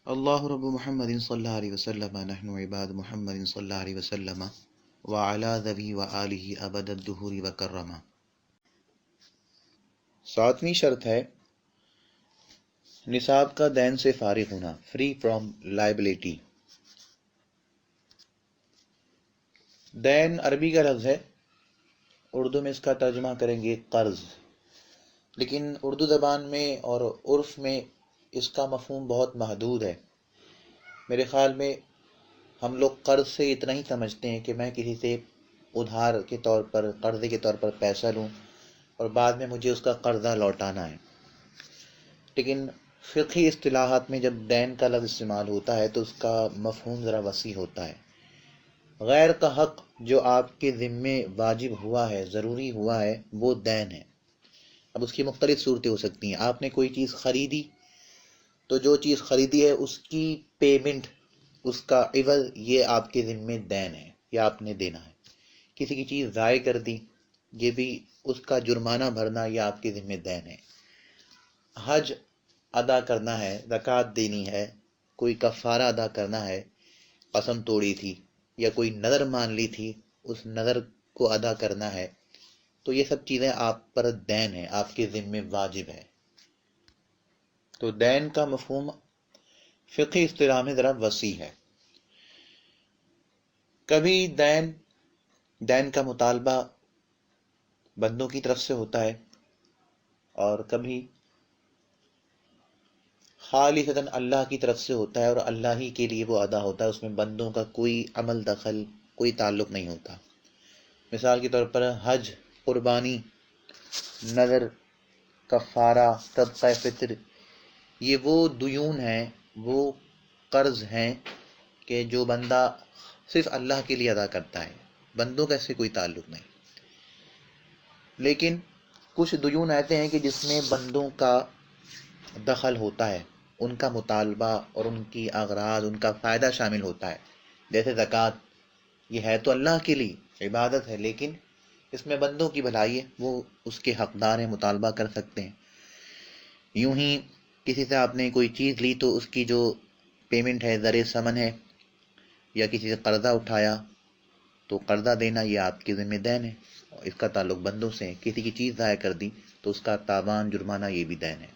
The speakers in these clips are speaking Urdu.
اللہ رب محمد صلی اللہ علیہ وسلم نحن عباد محمد صلی اللہ علیہ وسلم وعلا ذوی وآلہ ابد الدہور وکرما۔ ساتویں شرط ہے نصاب کا دین سے فارغ ہونا، فری فرام لائبلٹی۔ دین عربی کا لفظ ہے، اردو میں اس کا ترجمہ کریں گے قرض، لیکن اردو زبان میں اور عرف میں اس کا مفہوم بہت محدود ہے۔ میرے خیال میں ہم لوگ قرض سے اتنا ہی سمجھتے ہیں کہ میں کسی سے ادھار کے طور پر، قرضے کے طور پر پیسہ لوں اور بعد میں مجھے اس کا قرضہ لوٹانا ہے۔ لیکن فقہی اصطلاحات میں جب دین کا لفظ استعمال ہوتا ہے تو اس کا مفہوم ذرا وسیع ہوتا ہے۔ غیر کا حق جو آپ کے ذمے واجب ہوا ہے، ضروری ہوا ہے، وہ دین ہے۔ اب اس کی مختلف صورتیں ہو سکتی ہیں۔ آپ نے کوئی چیز خریدی تو جو چیز خریدی ہے اس کی پیمنٹ، اس کا عوض، یہ آپ کے ذمے دین ہے، یہ آپ نے دینا ہے۔ کسی کی چیز ضائع کر دی، یہ بھی اس کا جرمانہ بھرنا، یہ آپ کے ذمے دین ہے۔ حج ادا کرنا ہے، زکوٰۃ دینی ہے، کوئی کفارہ ادا کرنا ہے، قسم توڑی تھی یا کوئی نذر مان لی تھی، اس نذر کو ادا کرنا ہے، تو یہ سب چیزیں آپ پر دین ہیں، آپ کے ذمے واجب ہے۔ تو دین کا مفہوم فقہی اصطلاح میں ذرا وسیع ہے۔ کبھی دین کا مطالبہ بندوں کی طرف سے ہوتا ہے اور کبھی خالصتاً اللہ کی طرف سے ہوتا ہے اور اللہ ہی کے لیے وہ ادا ہوتا ہے، اس میں بندوں کا کوئی عمل دخل، کوئی تعلق نہیں ہوتا۔ مثال کے طور پر حج، قربانی، نذر، کفارہ، صدقہ فطر، یہ وہ دیون ہیں، وہ قرض ہیں کہ جو بندہ صرف اللہ کے لیے ادا کرتا ہے، بندوں کا اس سے کوئی تعلق نہیں۔ لیکن کچھ دیون ایسے ہیں کہ جس میں بندوں کا دخل ہوتا ہے، ان کا مطالبہ اور ان کی اغراض، ان کا فائدہ شامل ہوتا ہے۔ جیسے زکوٰۃ، یہ ہے تو اللہ کے لیے عبادت ہے، لیکن اس میں بندوں کی بھلائی ہے، وہ اس کے حقدار ہیں، مطالبہ کر سکتے ہیں۔ یوں ہی کسی سے آپ نے کوئی چیز لی تو اس کی جو پیمنٹ ہے، زر ثمن ہے، یا کسی سے قرضہ اٹھایا تو قرضہ دینا، یہ آپ کے ذمہ دین ہے، اس کا تعلق بندوں سے ہے۔ کسی کی چیز ضائع کر دی تو اس کا تاوان، جرمانہ، یہ بھی دین ہے۔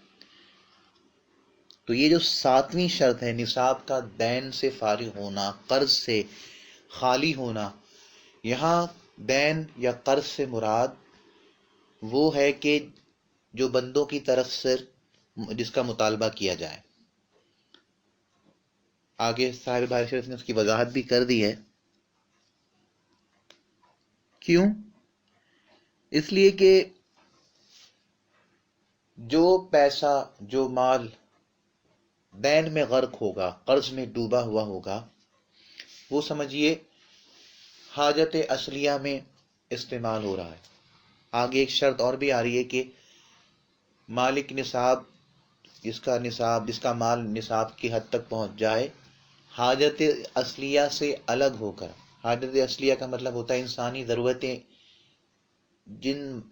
تو یہ جو ساتویں شرط ہے، نصاب کا دین سے فارغ ہونا، قرض سے خالی ہونا، یہاں دین یا قرض سے مراد وہ ہے کہ جو بندوں کی طرف سے جس کا مطالبہ کیا جائے۔ آگے صاحب بھائی شریف نے اس کی وضاحت بھی کر دی ہے۔ کیوں؟ اس لیے کہ جو پیسہ، جو مال دین میں غرق ہوگا، قرض میں ڈوبا ہوا ہوگا، وہ سمجھیے حاجت اصلیہ میں استعمال ہو رہا ہے۔ آگے ایک شرط اور بھی آ رہی ہے کہ مالک نصاب، جس کا مال نصاب کی حد تک پہنچ جائے، حاجت اصلیہ سے الگ ہو کر۔ حاجت اصلیہ کا مطلب ہوتا ہے انسانی ضرورتیں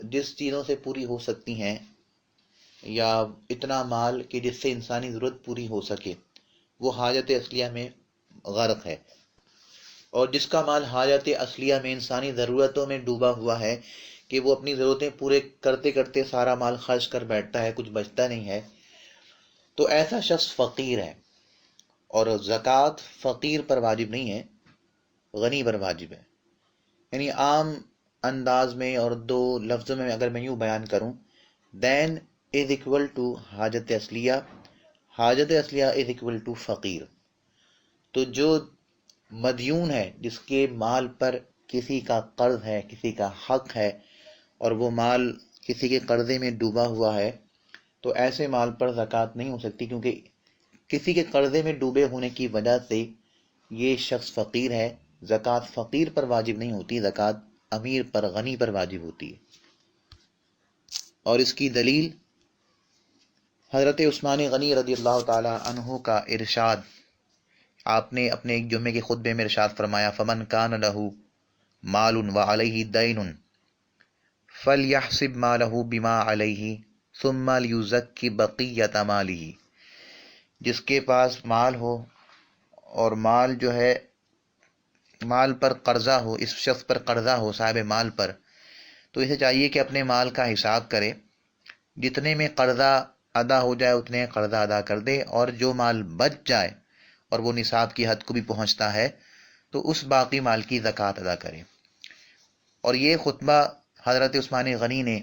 جس چیزوں سے پوری ہو سکتی ہیں، یا اتنا مال کہ جس سے انسانی ضرورت پوری ہو سکے، وہ حاجت اصلیہ میں غرق ہے۔ اور جس کا مال حاجت اصلیہ میں، انسانی ضرورتوں میں ڈوبا ہوا ہے کہ وہ اپنی ضرورتیں پورے کرتے کرتے سارا مال خرچ کر بیٹھتا ہے، کچھ بچتا نہیں ہے، تو ایسا شخص فقیر ہے۔ اور زکوٰۃ فقیر پر واجب نہیں ہے، غنی پر واجب ہے۔ یعنی عام انداز میں اور دو لفظوں میں اگر میں یوں بیان کروں، دین از اکول ٹو حاجت اصلیہ، حاجت اصلیہ از اکول ٹو فقیر۔ تو جو مدیون ہے، جس کے مال پر کسی کا قرض ہے، کسی کا حق ہے، اور وہ مال کسی کے قرضے میں ڈوبا ہوا ہے، تو ایسے مال پر زکوٰۃ نہیں ہو سکتی، کیونکہ کسی کے قرضے میں ڈوبے ہونے کی وجہ سے یہ شخص فقیر ہے۔ زکوٰۃ فقیر پر واجب نہیں ہوتی، زکوٰۃ امیر پر، غنی پر واجب ہوتی ہے۔ اور اس کی دلیل حضرت عثمان غنی رضی اللہ تعالی عنہ کا ارشاد، آپ نے اپنے ایک جمعے کے خطبے میں ارشاد فرمایا، فمن کان لہ مال وعلیہ دین فلیحسب مالہ بما علیہ ثم لیزکی بقیۃ مالہ، جس کے پاس مال ہو اور مال جو ہے مال پر قرضہ ہو، اس شخص پر قرضہ ہو صاحب مال پر، تو اسے چاہیے کہ اپنے مال کا حساب کرے، جتنے میں قرضہ ادا ہو جائے اتنے قرضہ ادا کر دے، اور جو مال بچ جائے اور وہ نصاب کی حد کو بھی پہنچتا ہے تو اس باقی مال کی زکوٰۃ ادا کرے۔ اور یہ خطبہ حضرت عثمان غنی نے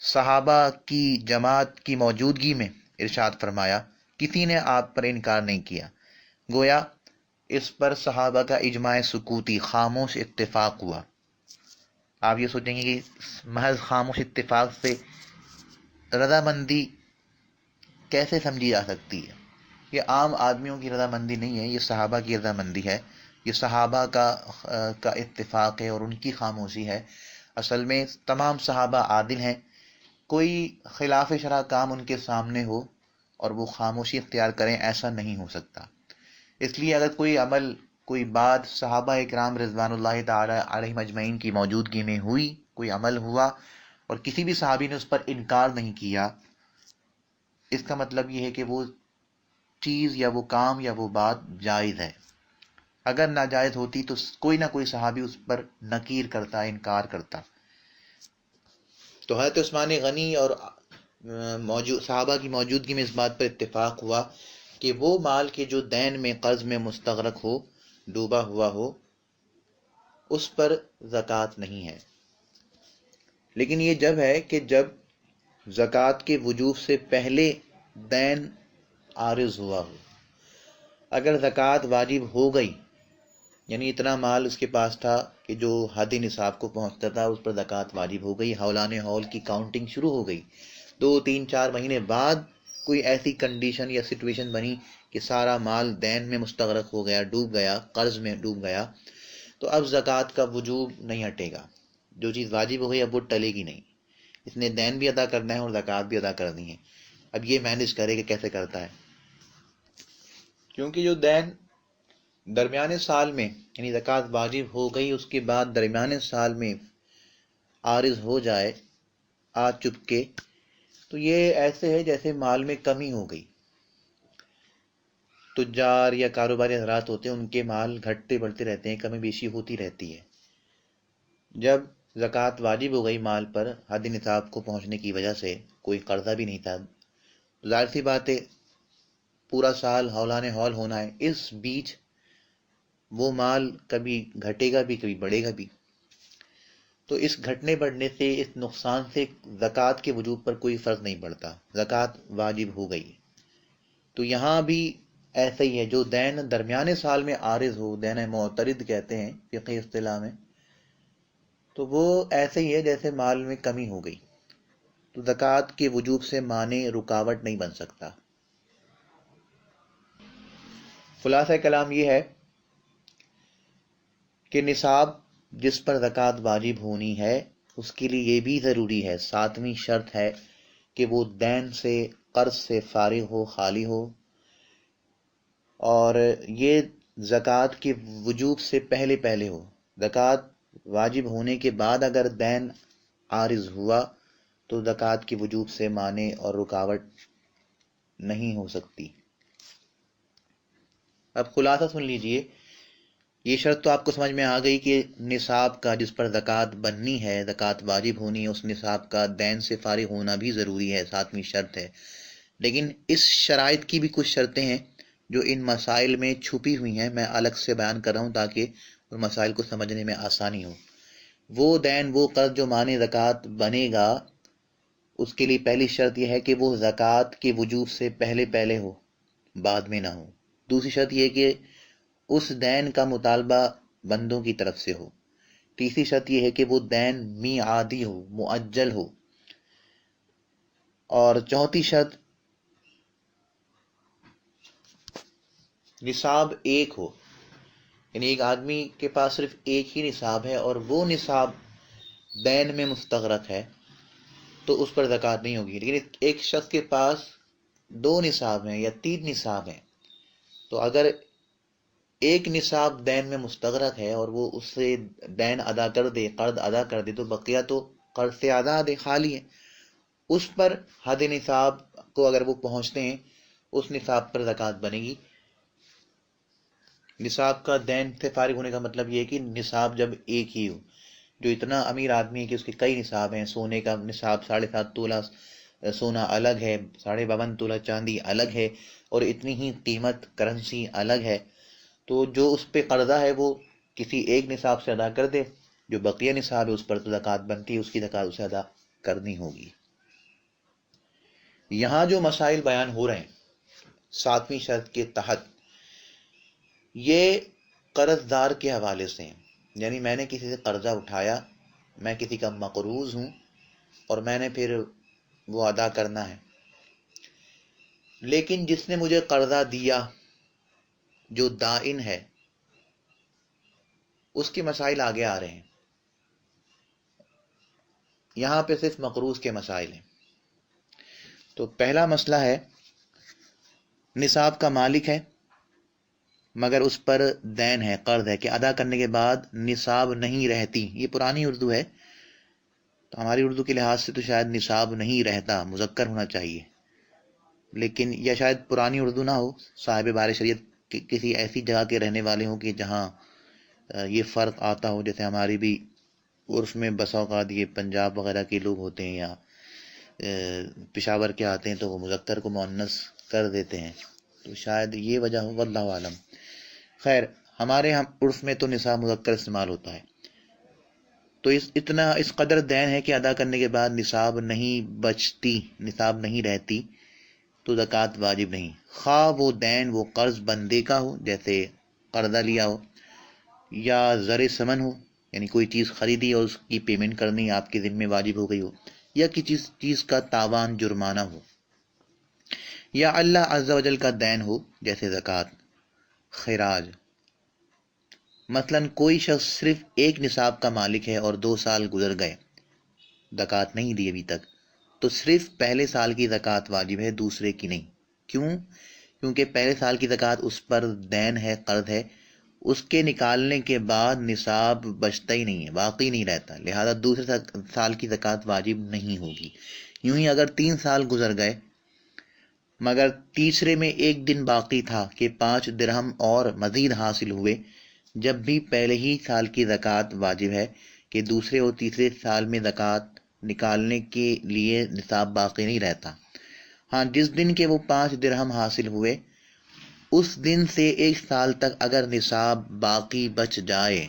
صحابہ کی جماعت کی موجودگی میں ارشاد فرمایا، کسی نے آپ پر انکار نہیں کیا، گویا اس پر صحابہ کا اجماع سکوتی خاموش اتفاق ہوا۔ آپ یہ سوچیں گے کہ محض خاموش اتفاق سے رضامندی کیسے سمجھی جا سکتی ہے؟ یہ عام آدمیوں کی رضامندی نہیں ہے، یہ صحابہ کی رضامندی ہے، یہ صحابہ کا اتفاق ہے اور ان کی خاموشی ہے۔ اصل میں تمام صحابہ عادل ہیں، کوئی خلاف شرع کام ان کے سامنے ہو اور وہ خاموشی اختیار کریں، ایسا نہیں ہو سکتا۔ اس لیے اگر کوئی عمل، کوئی بات صحابہ اکرام رضوان اللہ تعالی علیہم اجمعین کی موجودگی میں ہوئی، کوئی عمل ہوا اور کسی بھی صحابی نے اس پر انکار نہیں کیا، اس کا مطلب یہ ہے کہ وہ چیز یا وہ کام یا وہ بات جائز ہے۔ اگر ناجائز ہوتی تو کوئی نہ کوئی صحابی اس پر نکیر کرتا، انکار کرتا۔ تو حضرت عثمان غنی اور صحابہ کی موجودگی میں اس بات پر اتفاق ہوا کہ وہ مال کے جو دین میں، قرض میں مستغرق ہو، ڈوبا ہوا ہو، اس پر زکوٰۃ نہیں ہے۔ لیکن یہ جب ہے کہ جب زکوٰۃ کے وجوب سے پہلے دین عارض ہوا ہو۔ اگر زکوٰۃ واجب ہو گئی، یعنی اتنا مال اس کے پاس تھا کہ جو حد نصاب کو پہنچتا تھا، اس پر زکوٰۃ واجب ہو گئی، ہولان ہول کی کاؤنٹنگ شروع ہو گئی، 2 3 4 مہینے بعد کوئی ایسی کنڈیشن یا سچویشن بنی کہ سارا مال دین میں مستغرق ہو گیا، ڈوب گیا، قرض میں ڈوب گیا، تو اب زکوٰۃ کا وجوب نہیں ہٹے گا۔ جو چیز واجب ہو گئی اب وہ ٹلے گی نہیں، اس نے دین بھی ادا کرنا ہے اور زکوٰۃ بھی ادا کرنی ہے۔ اب یہ مینیج کرے کہ کیسے کرتا ہے، کیونکہ جو دین درمیانے سال میں، یعنی زکوٰۃ واجب ہو گئی اس کے بعد درمیانے سال میں عارض ہو جائے آ چپکے، تو یہ ایسے ہے جیسے مال میں کمی ہو گئی۔ تجار یا کاروباری حضرات ہوتے ہیں، ان کے مال گھٹتے بڑھتے رہتے ہیں، کمی بیشی ہوتی رہتی ہے۔ جب زکوٰۃ واجب ہو گئی مال پر حد نصاب کو پہنچنے کی وجہ سے، کوئی قرضہ بھی نہیں تھا، ظاہر سی بات ہے پورا سال ہولان ہول ہونا ہے، اس بیچ وہ مال کبھی گھٹے گا بھی کبھی بڑھے گا بھی، تو اس گھٹنے بڑھنے سے، اس نقصان سے زکوٰۃ کے وجوب پر کوئی فرق نہیں پڑتا، زکوٰۃ واجب ہو گئی۔ تو یہاں بھی ایسا ہی ہے، جو دین درمیانے سال میں عارض ہو، دین معترض کہتے ہیں فقہی اصطلاح میں، تو وہ ایسے ہی ہے جیسے مال میں کمی ہو گئی، تو زکوٰۃ کے وجوب سے مانع، رکاوٹ نہیں بن سکتا۔ خلاصہ کلام یہ ہے کہ نصاب جس پر زکوٰۃ واجب ہونی ہے اس کے لیے یہ بھی ضروری ہے، 7ویں شرط ہے کہ وہ دین سے، قرض سے فارغ ہو، خالی ہو، اور یہ زکوٰۃ کے وجوب سے پہلے پہلے ہو۔ زکوٰۃ واجب ہونے کے بعد اگر دین عارض ہوا تو زکوٰۃ کے وجوب سے مانع اور رکاوٹ نہیں ہو سکتی۔ اب خلاصہ سن لیجئے، یہ شرط تو آپ کو سمجھ میں آ گئی کہ نصاب کا، جس پر زکوٰۃ بننی ہے، زکوٰۃ واجب ہونی ہے، اس نصاب کا دین سے فارغ ہونا بھی ضروری ہے، 7ویں شرط ہے۔ لیکن اس شرائط کی بھی کچھ شرطیں ہیں جو ان مسائل میں چھپی ہوئی ہیں، میں الگ سے بیان کر رہا ہوں تاکہ ان مسائل کو سمجھنے میں آسانی ہو۔ وہ دین، وہ قرض جو مانع زکوٰۃ بنے گا، اس کے لیے پہلی شرط یہ ہے کہ وہ زکوٰۃ کے وجوب سے پہلے پہلے ہو، بعد میں نہ ہو۔ دوسری شرط یہ کہ اس دین کا مطالبہ بندوں کی طرف سے ہو۔ تیسری شرط یہ ہے کہ وہ دین میعادی ہو، مؤجل ہو۔ اور چوتھی شرط نصاب ایک ہو، یعنی ایک آدمی کے پاس صرف ایک ہی نصاب ہے اور وہ نصاب دین میں مستغرق ہے تو اس پر زکوٰۃ نہیں ہوگی۔ لیکن ایک شخص کے پاس 2 نصاب ہیں یا 3 نصاب ہیں، تو اگر ایک نصاب دین میں مستغرق ہے اور وہ اس سے دین ادا کر دے، قرض ادا کر دے، تو بقیہ تو قرض سے آزاد ہے، خالی ہے۔ اس پر حد نصاب کو اگر وہ پہنچتے ہیں اس نصاب پر زکوٰۃ بنے گی۔ نصاب کا دین سے فارغ ہونے کا مطلب یہ ہے کہ نصاب جب ایک ہی ہو، جو اتنا امیر آدمی ہے کہ اس کے کئی نصاب ہیں، سونے کا نصاب 7.5 تولہ سونا الگ ہے، 52.5 تولہ چاندی الگ ہے، اور اتنی ہی قیمت کرنسی الگ ہے، تو جو اس پہ قرضہ ہے وہ کسی ایک نصاب سے ادا کر دے، جو بقیہ نصاب ہے اس پر تو زکوٰۃ بنتی ہے، اس کی زکوٰۃ اسے ادا کرنی ہوگی۔ یہاں جو مسائل بیان ہو رہے ہیں 7ویں شرط کے تحت، یہ قرض دار کے حوالے سے ہیں، یعنی میں نے کسی سے قرضہ اٹھایا، میں کسی کا مقروض ہوں اور میں نے پھر وہ ادا کرنا ہے، لیکن جس نے مجھے قرضہ دیا جو دائن ہے اس کے مسائل آگے آ رہے ہیں۔ یہاں پہ صرف مقروض کے مسائل ہیں۔ تو پہلا مسئلہ ہے، نصاب کا مالک ہے مگر اس پر دین ہے، قرض ہے، کہ ادا کرنے کے بعد نصاب نہیں رہتی۔ یہ پرانی اردو ہے، تو ہماری اردو کے لحاظ سے تو شاید نصاب نہیں رہتا مذکر ہونا چاہیے، لیکن یا شاید پرانی اردو نہ ہو، صاحب بار شریعت کسی ایسی جگہ کے رہنے والے ہوں کہ جہاں یہ فرق آتا ہو، جیسے ہماری بھی عرف میں بسا اوقات یہ پنجاب وغیرہ کے لوگ ہوتے ہیں یا پشاور کے آتے ہیں تو وہ مذکر کو مؤنث کر دیتے ہیں، تو شاید یہ وجہ ہو، واللہ عالم۔ خیر، ہمارے ہم عرف میں تو نصاب مذکر استعمال ہوتا ہے، تو اس قدر دین ہے کہ ادا کرنے کے بعد نصاب نہیں بچتی، نصاب نہیں رہتی، تو زکوٰۃ واجب نہیں، خواہ وہ دین وہ قرض بندے کا ہو، جیسے قرضہ لیا ہو، یا زر ثمن ہو، یعنی کوئی چیز خریدی اور اس کی پیمنٹ کرنی آپ کے ذمہ واجب ہو گئی ہو، یا کسی چیز کا تاوان جرمانہ ہو، یا اللہ عز و جل کا دین ہو، جیسے زکوٰۃ، خراج۔ مثلا کوئی شخص صرف ایک نصاب کا مالک ہے اور 2 سال گزر گئے، زکوٰۃ نہیں دی ابھی تک، تو صرف پہلے سال کی زکوٰۃ واجب ہے، دوسرے کی نہیں۔ کیوں؟ کیونکہ پہلے سال کی زکوٰۃ اس پر دین ہے، قرض ہے، اس کے نکالنے کے بعد نصاب بچتا ہی نہیں ہے، باقی نہیں رہتا، لہذا دوسرے سال کی زکوٰۃ واجب نہیں ہوگی۔ یوں ہی اگر 3 سال گزر گئے مگر تیسرے میں 1 دن باقی تھا کہ 5 درہم اور مزید حاصل ہوئے، جب بھی پہلے ہی سال کی زکوٰۃ واجب ہے کہ دوسرے اور تیسرے سال میں زکوٰۃ نکالنے کے لیے نصاب باقی نہیں رہتا۔ ہاں، جس دن کے وہ 5 درہم حاصل ہوئے اس دن سے 1 سال تک اگر نصاب باقی بچ جائے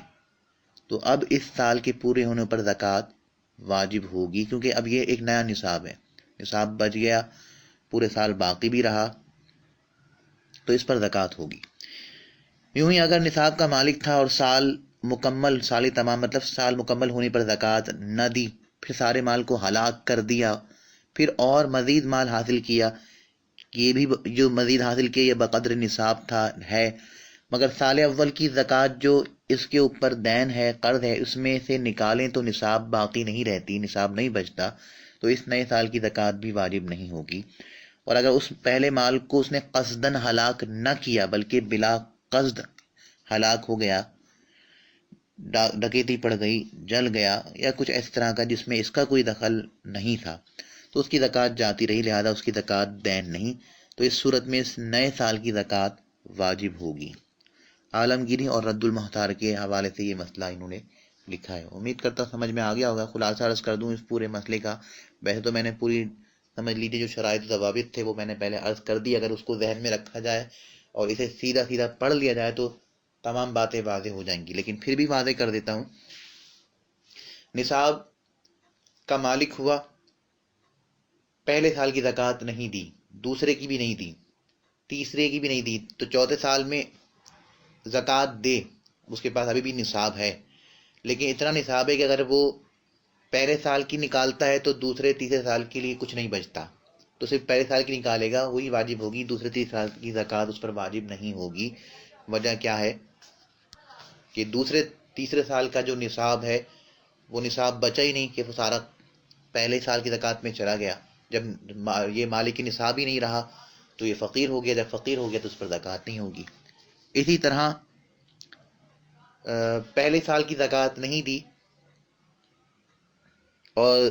تو اب اس سال کے پورے ہونے پر زکوٰۃ واجب ہوگی، کیونکہ اب یہ ایک نیا نصاب ہے، نصاب بچ گیا، پورے سال باقی بھی رہا، تو اس پر زکوٰۃ ہوگی۔ یوں ہی اگر نصاب کا مالک تھا اور سال تمام مطلب سال مکمل ہونے پر زکوٰۃ نہ دی، پھر سارے مال کو ہلاک کر دیا، پھر اور مزید مال حاصل کیا، یہ بھی جو مزید حاصل کیا یہ بقدر نصاب تھا ہے، مگر سال اول کی زکوٰۃ جو اس کے اوپر دین ہے، قرض ہے، اس میں سے نکالیں تو نصاب باقی نہیں رہتی، نصاب نہیں بچتا، تو اس نئے سال کی زکوٰۃ بھی واجب نہیں ہوگی۔ اور اگر اس پہلے مال کو اس نے قصداً ہلاک نہ کیا بلکہ بلا قصد ہلاک ہو گیا، ڈکیتی پڑ گئی، جل گیا، یا کچھ اس طرح کا جس میں اس کا کوئی دخل نہیں تھا، تو اس کی زکوٰۃ جاتی رہی، لہذا اس کی زکوٰۃ دین نہیں، تو اس صورت میں اس نئے سال کی زکوٰۃ واجب ہوگی۔ عالمگیری اور رد المختار کے حوالے سے یہ مسئلہ انہوں نے لکھا ہے، امید کرتا سمجھ میں آ گیا ہوگا۔ خلاصہ عرض کر دوں اس پورے مسئلے کا، ویسے تو میں نے پوری سمجھ لیجیے جو شرائط ضوابط تھے وہ میں نے پہلے عرض کر دی، اگر اس کو ذہن میں رکھا جائے اور اسے سیدھا سیدھا پڑھ لیا جائے تو تمام باتیں واضح ہو جائیں گی، لیکن پھر بھی واضح کر دیتا ہوں۔ نصاب کا مالک ہوا، پہلے سال کی زکوٰۃ نہیں دی، دوسرے کی بھی نہیں دی، تیسرے کی بھی نہیں دی، تو چوتھے سال میں زکوٰۃ دے، اس کے پاس ابھی بھی نصاب ہے، لیکن اتنا نصاب ہے کہ اگر وہ پہلے سال کی نکالتا ہے تو دوسرے تیسرے سال کے لیے کچھ نہیں بچتا، تو صرف پہلے سال کی نکالے گا وہی واجب ہوگی، دوسرے تیسرے سال کی زکوٰۃ اس پر واجب نہیں ہوگی۔ وجہ کیا ہے کہ دوسرے تیسرے سال کا جو نصاب ہے وہ نصاب بچا ہی نہیں، کہ وہ سارا پہلے سال کی زکوٰۃ میں چلا گیا، جب یہ مالک نصاب ہی نہیں رہا تو یہ فقیر ہو گیا، جب فقیر ہو گیا تو اس پر زکوٰۃ نہیں ہوگی۔ اسی طرح پہلے سال کی زکوٰۃ نہیں دی اور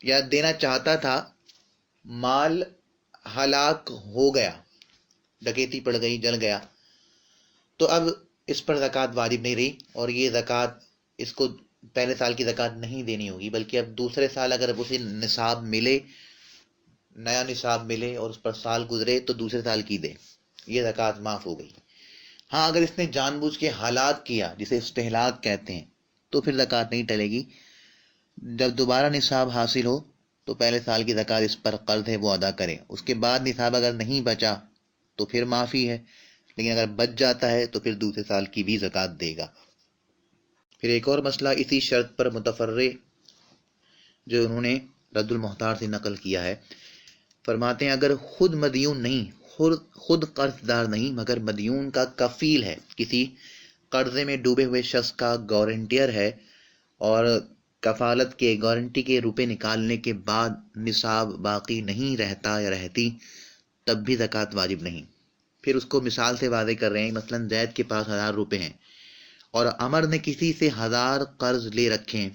یا دینا چاہتا تھا، مال ہلاک ہو گیا، ڈکیتی پڑ گئی، جل گیا، تو اب اس پر زکوٰۃ واجب نہیں رہی، اور یہ زکوٰۃ اس کو پہلے سال کی زکوٰۃ نہیں دینی ہوگی، بلکہ اب دوسرے سال اگر اسے نصاب ملے، نیا نصاب ملے اور اس پر سال گزرے تو دوسرے سال کی دے، یہ زکوٰۃ معاف ہو گئی۔ ہاں اگر اس نے جان بوجھ کے ہلاک کیا، جسے استہلاک کہتے ہیں، تو پھر زکوٰۃ نہیں ٹلے گی۔ جب دوبارہ نصاب حاصل ہو تو پہلے سال کی زکوٰۃ اس پر قرض ہے وہ ادا کرے، اس کے بعد نصاب اگر نہیں بچا تو پھر معافی ہے، لیکن اگر بچ جاتا ہے تو پھر دوسرے سال کی بھی زکوٰۃ دے گا۔ پھر ایک اور مسئلہ اسی شرط پر متفرع جو انہوں نے رد المحتار سے نقل کیا ہے، فرماتے ہیں اگر خود مدیون نہیں، خود قرض دار نہیں، مگر مدیون کا کفیل ہے، کسی قرضے میں ڈوبے ہوئے شخص کا گارنٹیئر ہے، اور کفالت کے گارنٹی کے روپے نکالنے کے بعد نصاب باقی نہیں رہتا یا رہتی، تب بھی زکوٰۃ واجب نہیں۔ پھر اس کو مثال سے واضح کر رہے ہیں، مثلا زید کے پاس 1000 روپے ہیں اور عمر نے کسی سے 1000 قرض لے رکھے ہیں،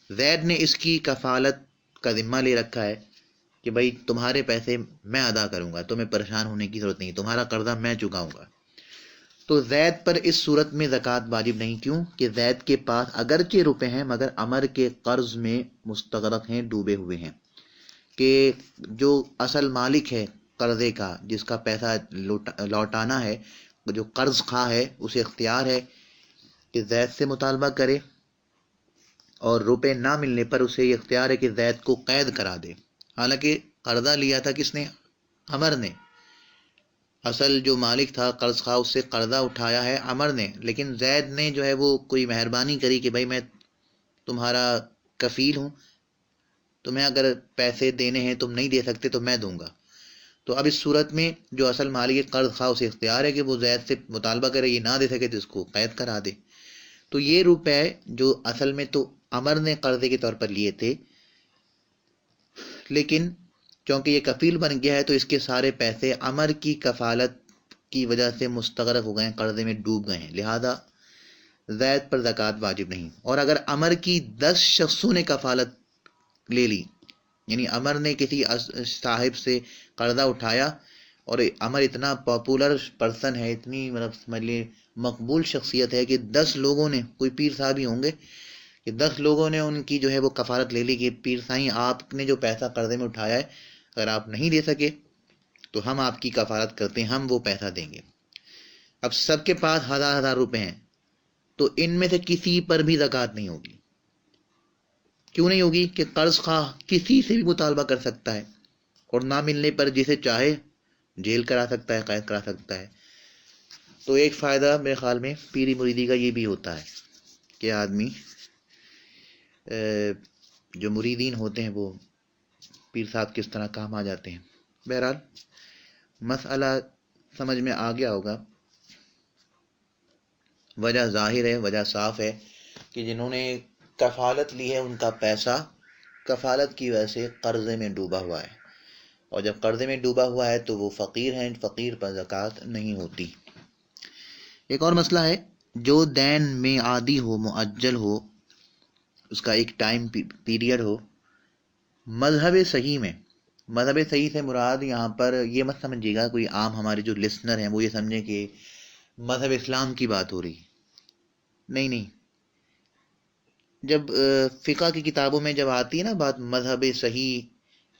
زید نے اس کی کفالت کا ذمہ لے رکھا ہے کہ بھائی تمہارے پیسے میں ادا کروں گا، تمہیں پریشان ہونے کی ضرورت نہیں، تمہارا قرضہ میں چکاؤں گا، تو زید پر اس صورت میں زکوٰۃ واجب نہیں۔ کیوں کہ زید کے پاس اگرچہ روپے ہیں مگر عمر کے قرض میں مستغرق ہیں، ڈوبے ہوئے ہیں، کہ جو اصل مالک ہے قرضے کا، جس کا پیسہ لوٹانا ہے، جو قرض خواہ ہے، اسے اختیار ہے کہ زید سے مطالبہ کرے، اور روپے نہ ملنے پر اسے یہ اختیار ہے کہ زید کو قید کرا دے۔ حالانکہ قرضہ لیا تھا کس نے؟ عمر نے، اصل جو مالک تھا قرض خواہ اس سے قرضہ اٹھایا ہے عمر نے، لیکن زید نے جو ہے وہ کوئی مہربانی کری کہ بھائی میں تمہارا کفیل ہوں، تمہیں اگر پیسے دینے ہیں تم نہیں دے سکتے تو میں دوں گا۔ تو اب اس صورت میں جو اصل مالک قرض خواہ اسے اختیار ہے کہ وہ زید سے مطالبہ کرے، یہ نہ دے سکے تو اس کو قید کرا دے۔ تو یہ روپے جو اصل میں تو عمر نے قرضے کے طور پر لیے تھے، لیکن کیونکہ یہ کفیل بن گیا ہے تو اس کے سارے پیسے عمر کی کفالت کی وجہ سے مستغرق ہو گئے ہیں، قرضے میں ڈوب گئے ہیں، لہذا زید پر زکوٰۃ واجب نہیں۔ اور اگر عمر کی 10 شخصوں نے کفالت لے لی، یعنی عمر نے کسی صاحب سے قرضہ اٹھایا، اور عمر اتنا پاپولر پرسن ہے، اتنی مطلب سمجھ لیے مقبول شخصیت ہے کہ 10 لوگوں نے، کوئی پیر صاحب ہی ہوں گے کہ 10 لوگوں نے ان کی جو ہے وہ کفالت لے لی کہ پیر صاحب آپ نے جو پیسہ قرضے میں اٹھایا ہے اگر آپ نہیں دے سکے تو ہم آپ کی کفالت کرتے ہیں، ہم وہ پیسہ دیں گے۔ اب سب کے پاس 1000 روپے ہیں، تو ان میں سے کسی پر بھی زکوٰۃ نہیں ہوگی۔ کیوں نہیں ہوگی؟ کہ قرض خواہ کسی سے بھی مطالبہ کر سکتا ہے، اور نہ ملنے پر جسے چاہے جیل کرا سکتا ہے، قید کرا سکتا ہے۔ تو ایک فائدہ میرے خیال میں پیری مریدی کا یہ بھی ہوتا ہے کہ آدمی جو مریدین ہوتے ہیں وہ پیر صاحب کس طرح کام آ جاتے ہیں۔ بہرحال مسئلہ سمجھ میں آ گیا ہوگا، وجہ ظاہر ہے، وجہ صاف ہے کہ جنہوں نے کفالت لی ہے ان کا پیسہ کفالت کی وجہ سے قرضے میں ڈوبا ہوا ہے، اور جب قرضے میں ڈوبا ہوا ہے تو وہ فقیر ہیں، فقیر پر زکوٰۃ نہیں ہوتی۔ ایک اور مسئلہ ہے، جو دین میں عادی ہو، مؤجل ہو، اس کا ایک ٹائم پیریڈ ہو، مذہب صحیح میں، مذہب صحیح سے مراد یہاں پر یہ مت سمجھیے گا، کوئی عام ہمارے جو لسنر ہیں وہ یہ سمجھیں کہ مذہب اسلام کی بات ہو رہی، نہیں۔ جب فقہ کی کتابوں میں جب آتی ہے نا بات مذہب صحیح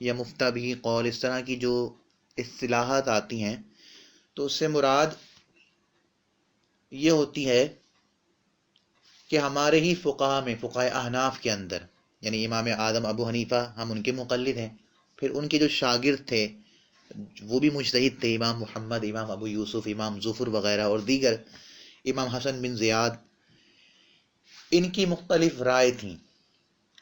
یا مفتہ بھی قول، اس طرح کی جو اصطلاحات آتی ہیں تو اس سے مراد یہ ہوتی ہے کہ ہمارے ہی فقہا میں، فقہ احناف کے اندر، یعنی امام اعظم ابو حنیفہ ہم ان کے مقلد ہیں، پھر ان کے جو شاگرد تھے وہ بھی مجتہد تھے، امام محمد، امام ابو یوسف، امام ظفر وغیرہ اور دیگر، امام حسن بن زیاد، ان کی مختلف رائے تھیں،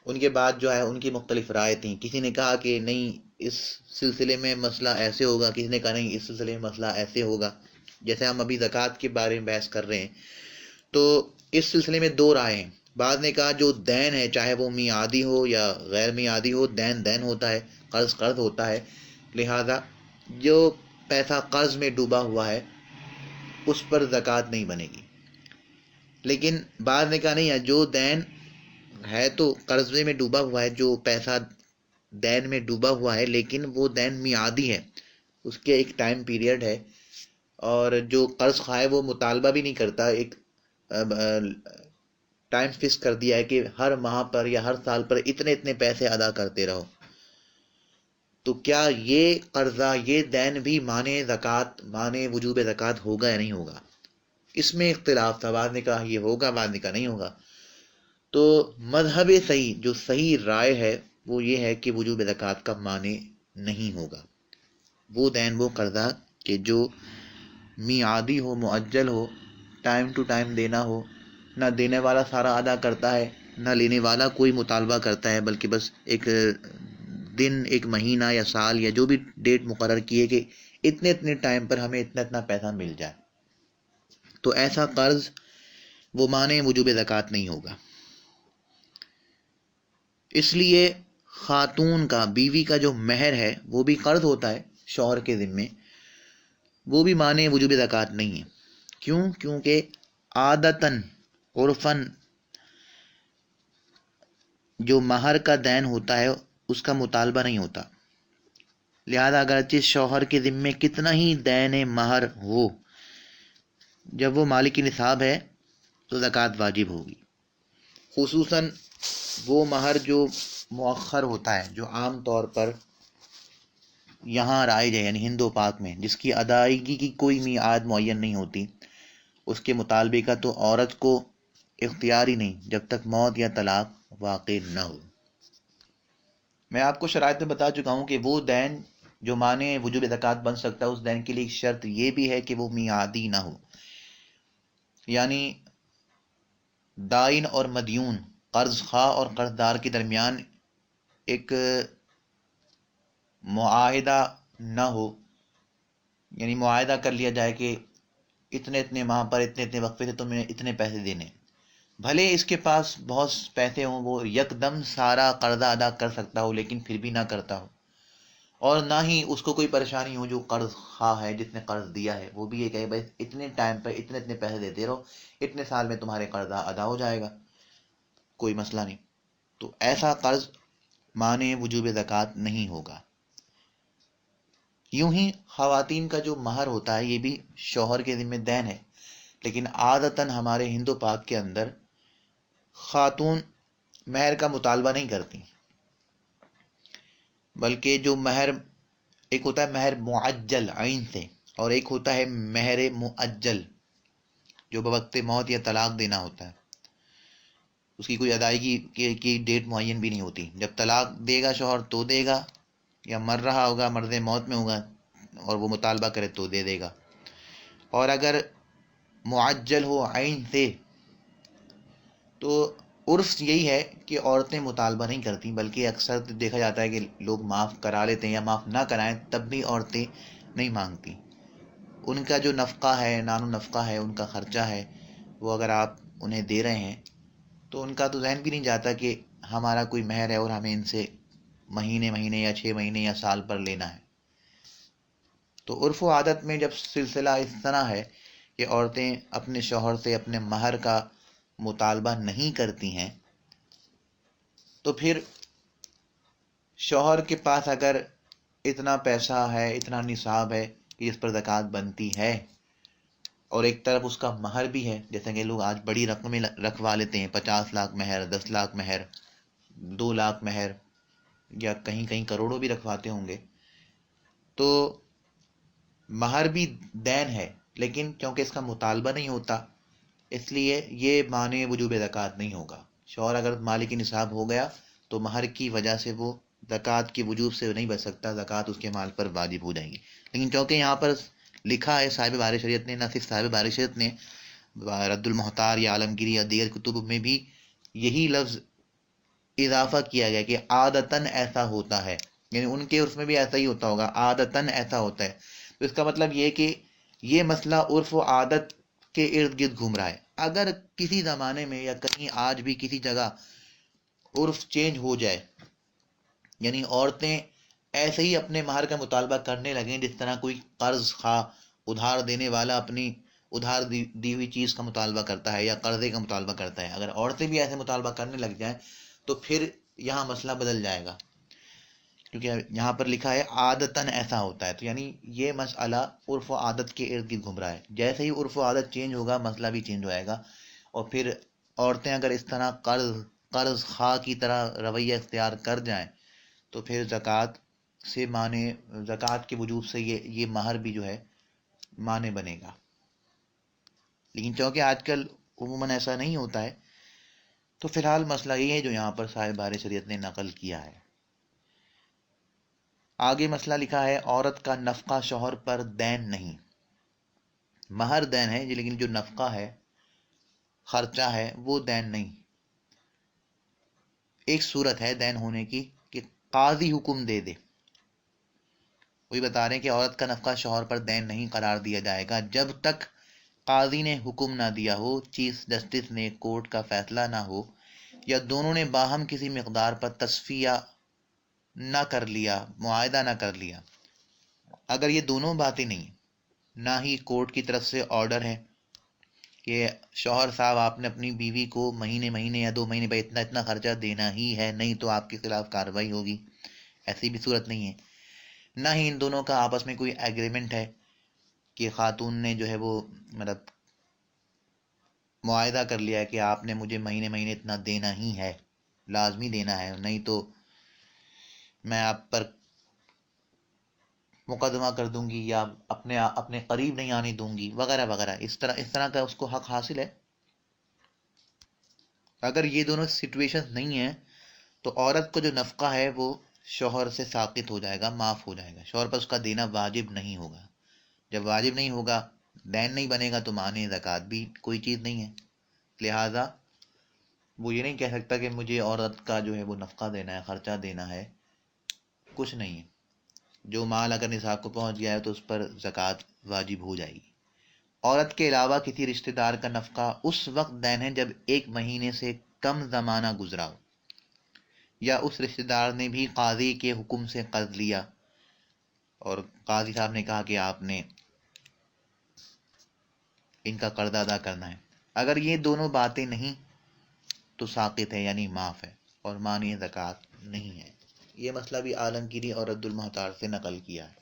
ان کے بعد جو ہے ان کی مختلف رائے تھیں۔ کسی نے کہا کہ نہیں اس سلسلے میں مسئلہ ایسے ہوگا، کسی نے کہا نہیں اس سلسلے میں مسئلہ ایسے ہوگا۔ جیسے ہم ابھی زکوٰۃ کے بارے میں بحث کر رہے ہیں تو اس سلسلے میں 2 رائے ہیں۔ بعض نے کہا جو دین ہے چاہے وہ میعادی ہو یا غیر میعادی ہو، دین ہوتا ہے، قرض ہوتا ہے، لہذا جو پیسہ قرض میں ڈوبا ہوا ہے اس پر زکوٰۃ نہیں بنے گی۔ لیکن بعض نے کہا نہیں، جو دین ہے تو قرضے میں ڈوبا ہوا ہے، جو پیسہ دین میں ڈوبا ہوا ہے، لیکن وہ دین میعادی ہے، اس کے ایک ٹائم پیریڈ ہے، اور جو قرض خواہ ہے وہ مطالبہ بھی نہیں کرتا، ایک ٹائم فکس کر دیا ہے کہ ہر ماہ پر یا ہر سال پر اتنے اتنے پیسے ادا کرتے رہو. تو کیا یہ قرضہ، یہ دین بھی مانے زکوٰۃ، مانے وجوب زکوٰۃ ہوگا یا نہیں ہوگا؟ اس میں اختلاف تھا، بعض نے کہا یہ ہوگا، بعض نے کہا نہیں ہوگا. تو مذہب صحیح، جو صحیح رائے ہے وہ یہ ہے کہ وجوب زکوٰۃ کا معنی نہیں ہوگا. وہ دین، وہ قرضہ کہ جو میعادی ہو، معجل ہو، ٹائم ٹو ٹائم دینا ہو، نہ دینے والا سارا ادا کرتا ہے، نہ لینے والا کوئی مطالبہ کرتا ہے، بلکہ بس ایک دن، ایک مہینہ یا سال یا جو بھی ڈیٹ مقرر کیے کہ اتنے اتنے ٹائم پر ہمیں اتنا اتنا پیسہ مل جائے. تو ایسا قرض وہ معنی وجوب زکوٰۃ نہیں ہوگا. اس لیے خاتون کا، بیوی کا جو مہر ہے وہ بھی قرض ہوتا ہے شوہر کے ذمے، وہ بھی معنی وجوب زکوٰۃ نہیں ہے. کیوں؟ کیونکہ عادتاً، عرفاً جو مہر کا دین ہوتا ہے اس کا مطالبہ نہیں ہوتا. لہذا اگرچہ شوہر کے ذمے کتنا ہی دین مہر ہو، جب وہ مالک نصاب ہے تو زکوٰۃ واجب ہوگی. خصوصاً وہ مہر جو مؤخر ہوتا ہے، جو عام طور پر یہاں رائج ہے، یعنی ہند و پاک میں، جس کی ادائیگی کی کوئی میعاد معین نہیں ہوتی، اس کے مطالبے کا تو عورت کو اختیار ہی نہیں جب تک موت یا طلاق واقع نہ ہو. میں آپ کو شرائط میں بتا چکا ہوں کہ وہ دین جو معنی وجوب زکوٰۃ بن سکتا ہے، اس دین کے لیے ایک شرط یہ بھی ہے کہ وہ میعادی نہ ہو. یعنی دائن اور مدیون، قرض خواہ اور قرض دار کے درمیان ایک معاہدہ نہ ہو، یعنی معاہدہ کر لیا جائے کہ اتنے اتنے ماہ پر اتنے اتنے وقفے سے تمہیں اتنے پیسے دینے. بھلے اس کے پاس بہت پیسے ہوں، وہ یکدم سارا قرضہ ادا کر سکتا ہو، لیکن پھر بھی نہ کرتا ہو. اور نہ ہی اس کو کوئی پریشانی ہو جو قرض خواہ ہے، جس نے قرض دیا ہے، وہ بھی یہ کہے بھائی اتنے ٹائم پہ اتنے اتنے پیسے دیتے رہو، اتنے سال میں تمہارے قرضہ ادا ہو جائے گا، کوئی مسئلہ نہیں. تو ایسا قرض معنی وجوب زکوٰۃ نہیں ہوگا. یوں ہی خواتین کا جو مہر ہوتا ہے یہ بھی شوہر کے ذمہ دین ہے، لیکن عادتاً ہمارے ہند و پاک کے اندر خاتون مہر کا مطالبہ نہیں کرتی، بلکہ جو مہر، ایک ہوتا ہے مہر معجل عین سے، اور ایک ہوتا ہے مہر مؤجل جو بوقت موت یا طلاق دینا ہوتا ہے. اس کی کوئی ادائیگی کی ڈیٹ معین بھی نہیں ہوتی، جب طلاق دے گا شوہر تو دے گا، یا مر رہا ہوگا، مرض موت میں ہوگا اور وہ مطالبہ کرے تو دے دے گا. اور اگر معجل ہو عین سے تو عرف یہی ہے کہ عورتیں مطالبہ نہیں کرتی، بلکہ اکثر دیکھا جاتا ہے کہ لوگ معاف کرا لیتے ہیں، یا معاف نہ کرائیں تب بھی عورتیں نہیں مانگتی. ان کا جو نفقہ ہے، نان و نفقہ ہے، ان کا خرچہ ہے، وہ اگر آپ انہیں دے رہے ہیں تو ان کا تو ذہن بھی نہیں جاتا کہ ہمارا کوئی مہر ہے اور ہمیں ان سے مہینے مہینے یا 6 مہینے یا سال پر لینا ہے. تو عرف و عادت میں جب سلسلہ اس طرح ہے کہ عورتیں اپنے شوہر سے اپنے مہر کا مطالبہ نہیں کرتی ہیں، تو پھر شوہر کے پاس اگر اتنا پیسہ ہے، اتنا نصاب ہے کہ جس پر زکوٰۃ بنتی ہے، اور ایک طرف اس کا مہر بھی ہے، جیسے کہ لوگ آج بڑی رقمیں رکھوا لیتے ہیں، 50 لاکھ مہر، 10 لاکھ مہر، 2 لاکھ مہر، یا کہیں کہیں کروڑوں بھی رکھواتے ہوں گے. تو مہر بھی دین ہے، لیکن کیونکہ اس کا مطالبہ نہیں ہوتا، اس لیے یہ معنی وجوب زکوٰۃ نہیں ہوگا. شوہر اگر مالک نصاب ہو گیا تو مہر کی وجہ سے وہ زکوٰۃ کی وجوب سے نہیں بچ سکتا، زکوٰۃ اس کے مال پر واجب ہو جائے گی. لیکن کیونکہ یہاں پر لکھا ہے صاحب بار شریعت نے، نہ صرف صاحب بار شریعت نے، رد المحتار یا عالمگیری یا دیگر کتب میں بھی یہی لفظ اضافہ کیا گیا کہ عادتاً ایسا ہوتا ہے، یعنی ان کے عرف میں بھی ایسا ہی ہوتا ہوگا، عادتاً ایسا ہوتا ہے. تو اس کا مطلب یہ کہ یہ مسئلہ عرف و عادت کے ارد گرد گھوم رہا ہے. اگر کسی زمانے میں یا کہیں آج بھی کسی جگہ عرف چینج ہو جائے، یعنی عورتیں ایسے ہی اپنے مہر کا مطالبہ کرنے لگیں جس طرح کوئی قرض خواہ، ادھار دینے والا اپنی ادھار دی ہوئی چیز کا مطالبہ کرتا ہے یا قرضے کا مطالبہ کرتا ہے، اگر عورتیں بھی ایسے مطالبہ کرنے لگ جائیں تو پھر یہاں مسئلہ بدل جائے گا. کیونکہ یہاں پر لکھا ہے عادتاً ایسا ہوتا ہے، تو یعنی یہ مسئلہ عرف و عادت کے ارد گرد گھوم رہا ہے. جیسے ہی عرف و عادت چینج ہوگا مسئلہ بھی چینج ہو جائے گا. اور پھر عورتیں اگر اس طرح قرض خواہ کی طرح رویہ اختیار کر جائیں تو پھر زکوٰۃ کے وجوب سے یہ مہر بھی جو ہے معنی بنے گا. لیکن چونکہ آج کل عموماً ایسا نہیں ہوتا ہے، تو فی الحال مسئلہ یہ ہے جو یہاں پر صاحب بار شریعت نے نقل کیا ہے. آگے مسئلہ لکھا ہے عورت کا نفقہ شوہر پر دین نہیں. مہر دین ہے لیکن جو نفقہ ہے، خرچہ ہے، وہ دین نہیں. ایک صورت ہے دین ہونے کی کہ قاضی حکم دے دے. وہی بتا رہے ہیں کہ عورت کا نفقہ شوہر پر دین نہیں قرار دیا جائے گا جب تک قاضی نے حکم نہ دیا ہو، چیف جسٹس نے کورٹ کا فیصلہ نہ ہو، یا دونوں نے باہم کسی مقدار پر تصفیہ نہ کر لیا، معاہدہ نہ کر لیا. اگر یہ دونوں باتیں نہیں، نہ ہی کورٹ کی طرف سے آرڈر ہے کہ شوہر صاحب آپ نے اپنی بیوی کو مہینے یا 2 مہینے پہ اتنا اتنا خرچہ دینا ہی ہے، نہیں تو آپ کے خلاف کارروائی ہوگی، ایسی بھی صورت نہیں ہے. نہ ہی ان دونوں کا آپس میں کوئی ایگریمنٹ ہے کہ خاتون نے جو ہے وہ مطلب معاہدہ کر لیا ہے کہ آپ نے مجھے مہینے اتنا دینا ہی ہے، لازمی دینا ہے، نہیں تو میں آپ پر مقدمہ کر دوں گی یا اپنے قریب نہیں آنے دوں گی وغیرہ وغیرہ. اس طرح کا اس کو حق حاصل ہے. اگر یہ دونوں سچویشن نہیں ہیں تو عورت کو جو نفقہ ہے وہ شوہر سے ساقط ہو جائے گا، معاف ہو جائے گا. شوہر پر اس کا دینا واجب نہیں ہوگا. جب واجب نہیں ہوگا، دین نہیں بنے گا، تو معنی زکوٰۃ بھی کوئی چیز نہیں ہے. لہٰذا وہ یہ نہیں کہہ سکتا کہ مجھے عورت کا جو ہے وہ نفقہ دینا ہے، خرچہ دینا ہے. کچھ نہیں ہے. جو مال اگر نصاب کو پہنچ گیا ہے تو اس پر زکوٰۃ واجب ہو جائے گی. عورت کے علاوہ کسی رشتہ دار کا نفقہ اس وقت دین ہے جب 1 مہینے سے کم زمانہ گزرا ہو، یا اس رشتہ دار نے بھی قاضی کے حکم سے قرض لیا اور قاضی صاحب نے کہا کہ آپ نے ان کا قرض ادا کرنا ہے. اگر یہ دونوں باتیں نہیں تو ساقط ہے، یعنی معاف ہے، اور معنی زکوٰۃ نہیں ہے. یہ مسئلہ بھی عالمگیری اور رد المحتار سے نقل کیا ہے.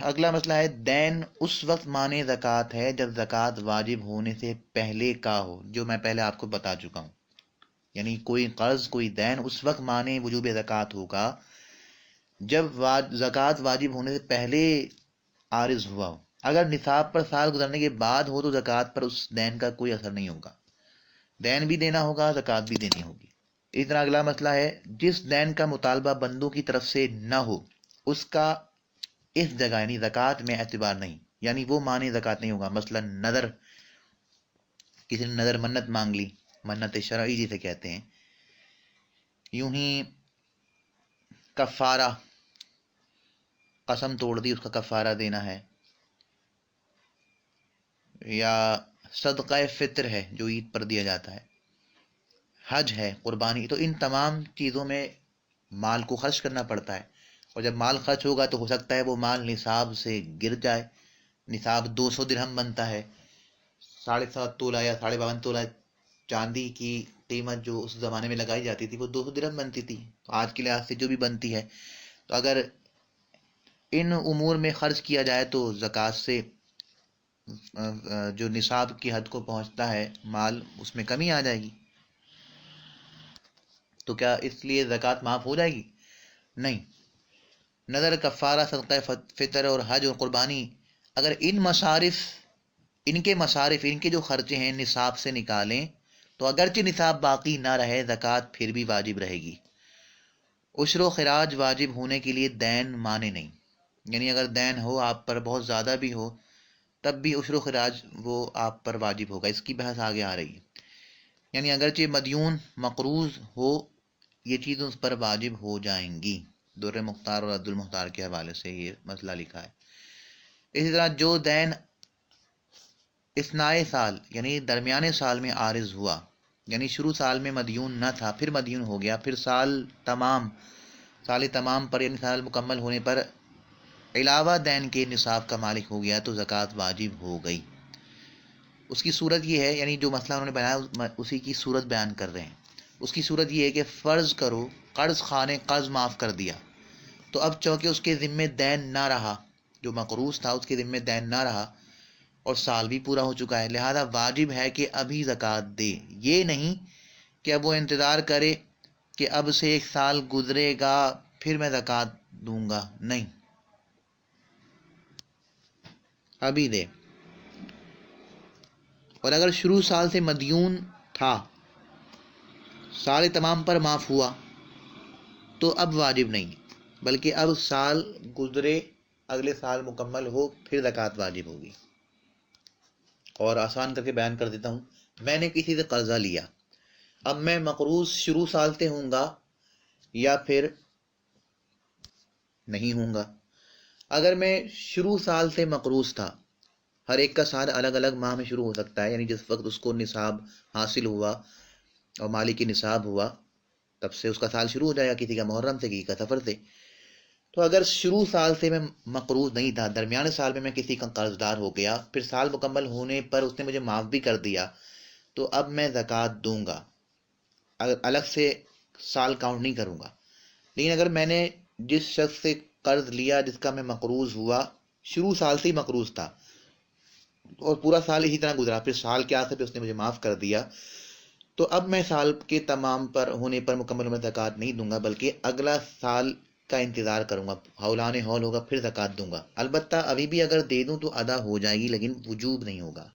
اگلا مسئلہ ہے دین اس وقت معنی زکوٰۃ ہے جب زکوٰۃ واجب ہونے سے پہلے کا ہو، جو میں پہلے آپ کو بتا چکا ہوں. یعنی کوئی قرض، کوئی دین اس وقت معنی وجوب زکوٰۃ ہوگا جب زکوٰۃ واجب ہونے سے پہلے عارض ہوا ہو. اگر نصاب پر سال گزرنے کے بعد ہو تو زکوٰۃ پر اس دین کا کوئی اثر نہیں ہوگا. دین بھی دینا ہوگا، زکوٰۃ بھی دینی ہوگی. اس طرح اگلا مسئلہ ہے جس دین کا مطالبہ بندوں کی طرف سے نہ ہو اس کا اس جگہ یعنی زکوٰۃ میں اعتبار نہیں، یعنی وہ معنی زکوٰۃ نہیں ہوگا. مثلا نظر، کسی نے نظر منت مانگ لی، منت شرعی جسے کہتے ہیں. یوں ہی کفارہ، قسم توڑ دی، اس کا کفارہ دینا ہے. یا صدقہ فطر ہے جو عید پر دیا جاتا ہے، حج ہے، قربانی. تو ان تمام چیزوں میں مال کو خرچ کرنا پڑتا ہے، اور جب مال خرچ ہوگا تو ہو سکتا ہے وہ مال نصاب سے گر جائے. نصاب 200 درہم بنتا ہے. 7.5 تولہ یا 52 تولہ چاندی کی قیمت جو اس زمانے میں لگائی جاتی تھی وہ 200 درہم بنتی تھی. تو آج کے لحاظ سے جو بھی بنتی ہے، تو اگر ان امور میں خرچ کیا جائے تو زکوٰۃ سے جو نصاب کی حد کو پہنچتا ہے مال، اس میں کمی آ جائے گی. تو کیا اس لیے زکوٰۃ معاف ہو جائے گی؟ نہیں. نظر، کفارہ، صدقہ فطر اور حج اور قربانی، اگر ان کے جو خرچے ہیں نصاب سے نکالیں تو اگرچہ نصاب باقی نہ رہے زکوٰۃ پھر بھی واجب رہے گی. عشر و خراج واجب ہونے کے لیے دین مانے نہیں. یعنی اگر دین ہو آپ پر، بہت زیادہ بھی ہو، تب بھی عشر و خراج وہ آپ پر واجب ہوگا. اس کی بحث آگے آ رہی ہے. یعنی اگرچہ مدیون مقروض ہو، یہ چیزیں اس پر واجب ہو جائیں گی. در مختار اور عبد المختار کے حوالے سے یہ مسئلہ لکھا ہے. اسی طرح جو دین اثنائے سال یعنی درمیانے سال میں عارض ہوا، یعنی شروع سال میں مدیون نہ تھا، پھر مدیون ہو گیا، پھر سال تمام پر یعنی سال مکمل ہونے پر علاوہ دین کے نصاب کا مالک ہو گیا تو زکوٰۃ واجب ہو گئی. اس کی صورت یہ ہے، یعنی جو مسئلہ انہوں نے بنایا اسی کی صورت بیان کر رہے ہیں. اس کی صورت یہ ہے کہ فرض کرو قرض خواہ نے قرض معاف کر دیا، تو اب چونکہ اس کے ذمے دین نہ رہا، جو مقروض تھا اس کے ذمے دین نہ رہا اور سال بھی پورا ہو چکا ہے، لہذا واجب ہے کہ ابھی زکوٰۃ دے، یہ نہیں کہ اب وہ انتظار کرے کہ اب سے 1 سال گزرے گا پھر میں زکوٰۃ دوں گا، نہیں، ابھی دے۔ اور اگر شروع سال سے مدیون تھا، سال تمام پر معاف ہوا، تو اب واجب نہیں، بلکہ اب سال گزرے، اگلے سال مکمل ہو، پھر زکوٰۃ واجب ہوگی۔ اور آسان کر کے بیان کر دیتا ہوں، میں نے کسی سے قرضہ لیا، اب میں مقروض شروع سال سے ہوں گا یا پھر نہیں ہوں گا۔ اگر میں شروع سال سے مقروض تھا، ہر ایک کا سال الگ الگ ماہ میں شروع ہو سکتا ہے، یعنی جس وقت اس کو نصاب حاصل ہوا اور مالی کی نصاب ہوا تب سے اس کا سال شروع ہو جائے گا، کسی کا محرم سے، کسی کا سفر سے۔ تو اگر شروع سال سے میں مقروض نہیں تھا، درمیانے سال میں میں کسی کا قرض دار ہو گیا، پھر سال مکمل ہونے پر اس نے مجھے معاف بھی کر دیا، تو اب میں زکوٰۃ دوں گا، اگر الگ سے سال کاؤنٹ نہیں کروں گا۔ لیکن اگر میں نے جس شخص سے قرض لیا، جس کا میں مقروض ہوا، شروع سال سے ہی مقروض تھا اور پورا سال اسی طرح گزرا، پھر سال کے آخر پہ اس نے مجھے معاف کر دیا، تو اب میں سال کے تمام پر ہونے پر مکمل میں زکوٰۃ نہیں دوں گا، بلکہ اگلا سال کا انتظار کروں گا، ہولان ہول ہوگا پھر زکوٰۃ دوں گا۔ البتہ ابھی بھی اگر دے دوں تو ادا ہو جائے گی، لیکن وجوب نہیں ہوگا۔